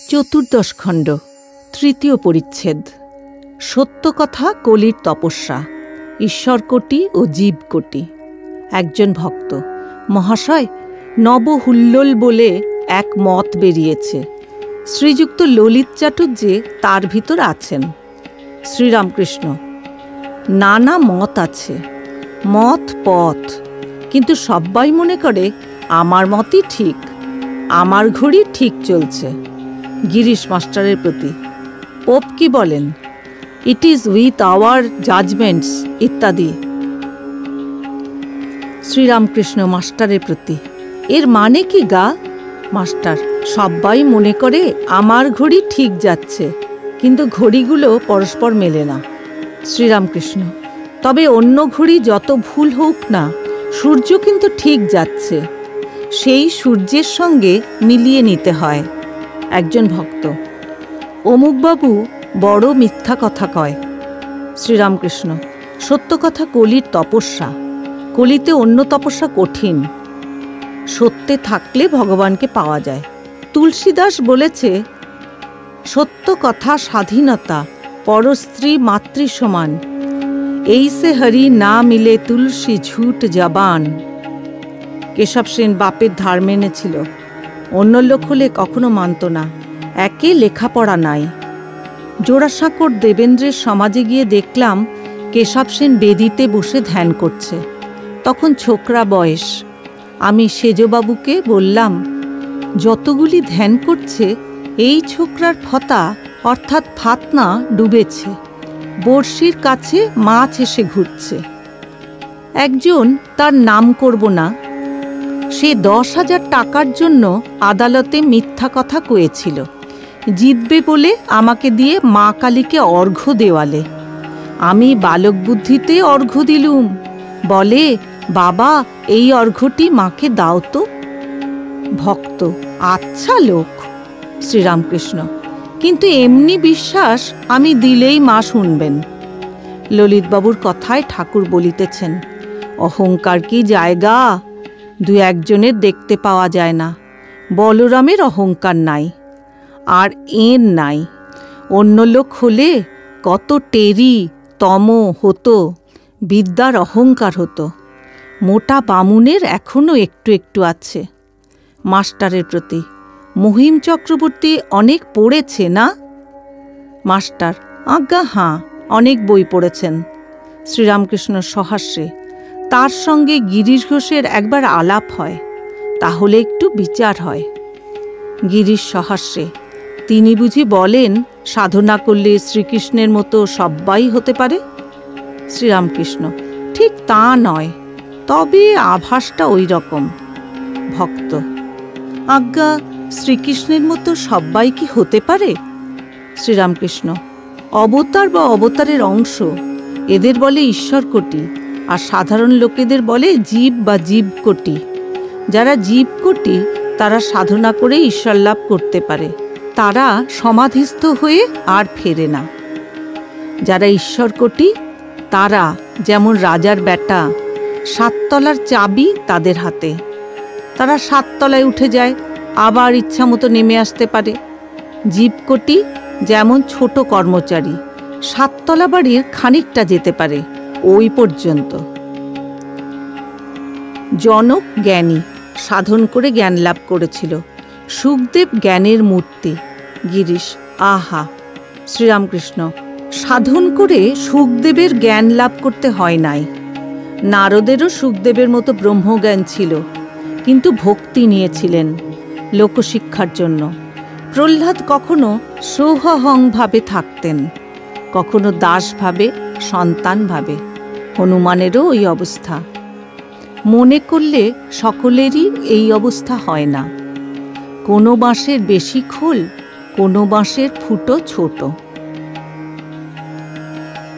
চতুর্দশ খণ্ড, তৃতীয় পরিচ্ছেদ। সত্য কথা কলির তপস্যা, ঈশ্বরকোটি ও জীবকোটি। একজন ভক্ত: মহাশয়, নবহুল্লোল বলে এক মত বেরিয়েছে। শ্রীযুক্ত ললিত চাটুর্যে তার ভিতর আছেন। শ্রীরামকৃষ্ণ: নানা মত আছে, মত পথ, কিন্তু সবাই মনে করে আমার মতই ঠিক, আমার ঘড়ি ঠিক চলছে। গিরিশ মাস্টারের প্রতি: পোপ কি বলেন? It is with our judgements ইত্যাদি। শ্রীরামকৃষ্ণ মাস্টারের প্রতি: এর মানে কি গা? মাস্টার: সবাই মনে করে আমার ঘড়ি ঠিক যাচ্ছে, কিন্তু ঘড়িগুলো পরস্পর মেলে না। শ্রীরামকৃষ্ণ: তবে অন্য ঘড়ি যত ভুল হোক না, সূর্য কিন্তু ঠিক যাচ্ছে, সেই সূর্যের সঙ্গে মিলিয়ে নিতে হয়। একজন ভক্ত: অমুকবাবু বড় মিথ্যা কথা কয়। শ্রীরামকৃষ্ণ: সত্য কথা কলির তপস্যা, কলিতে অন্য তপস্যা কঠিন। সত্যে থাকলে ভগবানকে পাওয়া যায়। তুলসীদাস বলেছে, সত্য কথা স্বাধীনতা, পরস্ত্রী মাতৃ সমান, এই সে হরি না মিলে তুলসী ঝুট জবান। কেশব সেন বাপের ধার মেনেছিল, অন্য লোক হলে কখনো মানত না। একে লেখাপড়া নাই। জোড়াসাঁকোর দেবেন্দ্রের সমাজে গিয়ে দেখলাম কেশব সেন বেদিতে বসে ধ্যান করছে। তখন ছোকরা বয়স। আমি সেজবাবুকে বললাম, যতগুলি ধ্যান করছে, এই ছোকরার ফতা অর্থাৎ ফাতনা ডুবেছে, বড়শির কাছে মাছ এসে ঘুরছে। একজন, তার নাম করব না, সে 10,000 টাকার জন্য আদালতে মিথ্যা কথা কয়েছিল, জিতবে বলে আমাকে দিয়ে মা কালীকে অর্ঘ্য দেওয়ালে। আমি বালক বুদ্ধিতে অর্ঘ্য দিলুম। বলে, বাবা, এই অর্ঘ্যটি মাকে দাও তো। ভক্ত: আচ্ছা লোক। শ্রীরামকৃষ্ণ: কিন্তু এমনি বিশ্বাস আমি দিলেই মা শুনবেন। ললিতবাবুর কথায় ঠাকুর বলিতেছেন, অহংকার কি জায়গা, 2-1 দেখতে পাওয়া যায় না। বলরামের অহংকার নাই, আর এর নাই। অন্য লোক হলে কত টেরি তম হতো, বিদ্যার অহংকার হতো। মোটা বামুনের এখনো একটু একটু আছে। মাস্টারের প্রতি: মহিম চক্রবর্তী অনেক পড়েছে না? মাস্টার: আজ্ঞা হাঁ, অনেক বই পড়েছেন। শ্রীরামকৃষ্ণ সহাস্যে: তার সঙ্গে গিরিশ ঘোষের একবার আলাপ হয়, তাহলে একটু বিচার হয়। গিরিশ সহাস্যে: তিনি বুঝি বলেন, সাধনা করলে শ্রীকৃষ্ণের মতো সব্বাই হতে পারে? শ্রীরামকৃষ্ণ: ঠিক তা নয়, তবে আভাসটা ওই রকম। ভক্ত: আজ্ঞা, শ্রীকৃষ্ণের মতো সব্বাই কি হতে পারে? শ্রীরামকৃষ্ণ: অবতার বা অবতারের অংশ, এদের বলে ঈশ্বরকোটি, আর সাধারণ লোকেদের বলে জীব বা জীবকোটি। যারা জীবকোটি, তারা সাধনা করে ঈশ্বর লাভ করতে পারে, তারা সমাধিস্থ হয়ে আর ফেরে না। যারা ঈশ্বরকোটি, তারা যেমন রাজার বেটা, 7 তলার চাবি তাদের হাতে। তারা 7 তলায় উঠে যায়, আবার ইচ্ছা মতো নেমে আসতে পারে। জীবকোটি যেমন ছোট কর্মচারী, 7 তলা বাড়ির খানিকটা যেতে পারে, ওই পর্যন্ত। জনক জ্ঞানী, সাধন করে জ্ঞান লাভ করেছিল। সুখদেব জ্ঞানের মূর্তি। গিরিশ: আহা! শ্রীরামকৃষ্ণ: সাধন করে সুখদেবের জ্ঞান লাভ করতে হয় নাই। নারদেরও সুখদেবের মতো ব্রহ্মজ্ঞান ছিল, কিন্তু ভক্তি নিয়েছিলেন লোকশিক্ষার জন্য। প্রহ্লাদ কখনো সৌহহং ভাবে থাকতেন, কখনো দাস ভাবে, সন্তান ভাবে। হনুমানেরও ওই অবস্থা। মনে করলে সকলেরই এই অবস্থা হয় না। কোনো বাঁশের বেশি খোল, কোনো বাঁশের ফুটো ছোট।